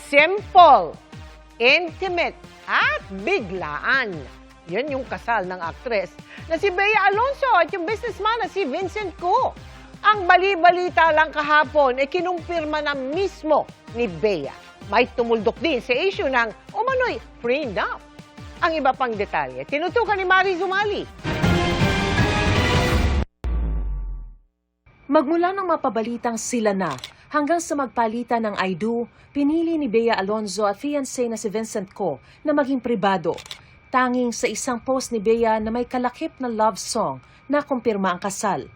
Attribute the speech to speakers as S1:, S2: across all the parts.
S1: Simple, intimate, at biglaan. Yan yung kasal ng aktres na si Bea Alonzo at yung businessman na si Vincent Co. Ang bali-balita lang kahapon ay kinumpirma na mismo ni Bea. May tumuldok din sa issue ng umano'y prenup. Ang iba pang detalye, tinutukan ni Mari Zumali.
S2: Magmula ng mapabalitang sila na hanggang sa magpalitan ng I do, pinili ni Bea Alonzo at fiancé na si Vincent Co na maging pribado. Tanging sa isang post ni Bea na may kalakip na love song na kumpirma ang kasal.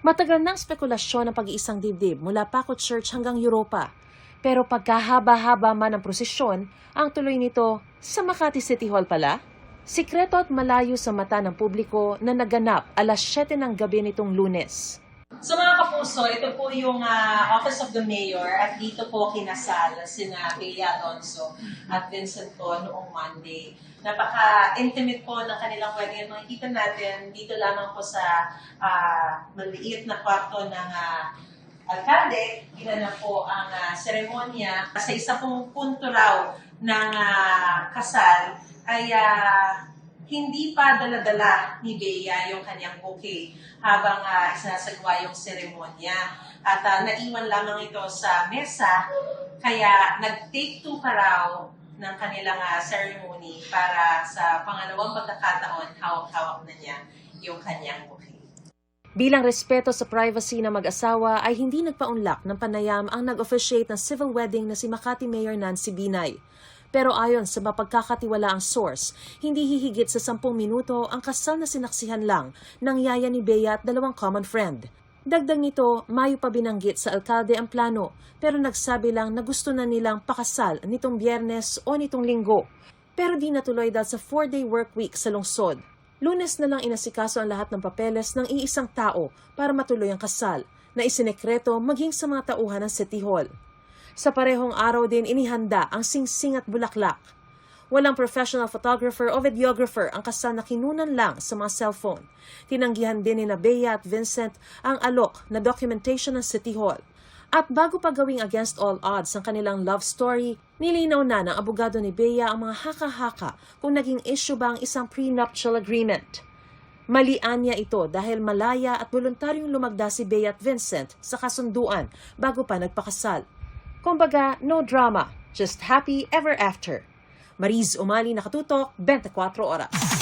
S2: Matagal ng spekulasyon ng pag-iisang dibdib mula Paco Church hanggang Europa. Pero pagkahaba-haba man ang prosesyon, ang tuloy nito sa Makati City Hall pala. Sikreto at malayo sa mata ng publiko na naganap alas 7 ng gabi nitong Lunes.
S3: So mga kapuso, ito po yung Office of the Mayor at dito po kinasal sina Bea Alonzo at Vincent Co noong Monday. Napaka-intimate po ng kanilang wedding. At makikita natin dito lamang po sa maliit na kwarto ng alkalde, ginanap po ang seremonya. Sa isa pong punto raw ng kasal ay hindi pa dala-dala ni Bea yung kanyang bouquet habang sinasagawa yung seremonya. At naiwan lamang ito sa mesa, kaya nag-take two pa raw ng kanilang ceremony para sa pangalawang pagkakataon, hawak-hawak na niya yung kanyang bouquet.
S2: Bilang respeto sa privacy ng mag-asawa ay hindi nagpaunlak ng panayam ang nag-officiate ng civil wedding na si Makati Mayor Nancy Binay. Pero ayon sa mapagkakatiwalaang source, hindi hihigit sa 10 minuto ang kasal na sinaksihan lang ng yaya ni Bea at dalawang common friend. Dagdag nito, Mayo pa binanggit sa alkalde ang plano, pero nagsabi lang na gusto na nilang pakasal nitong Biyernes o nitong Linggo. Pero di natuloy dahil sa 4-day work week sa lungsod. Lunes na lang inasikaso ang lahat ng papeles ng iisang tao para matuloy ang kasal, na isinekreto maging sa mga tauhan ng City Hall. Sa parehong araw din inihanda ang singsing at bulaklak. Walang professional photographer o videographer ang kasal na kinunan lang sa mga cellphone. Tinanggihan din ni Bea at Vincent ang alok na documentation ng City Hall. At bago pa gawing against all odds ang kanilang love story, nilinaw na ng abogado ni Bea ang mga haka-haka kung naging issue ba ang isang prenuptial agreement. Malian niya ito dahil malaya at voluntaryong lumagda si Bea at Vincent sa kasunduan bago pa nagpakasal. Kumbaga, no drama, just happy ever after. Mariz Umali, Nakatutok, 24 Oras.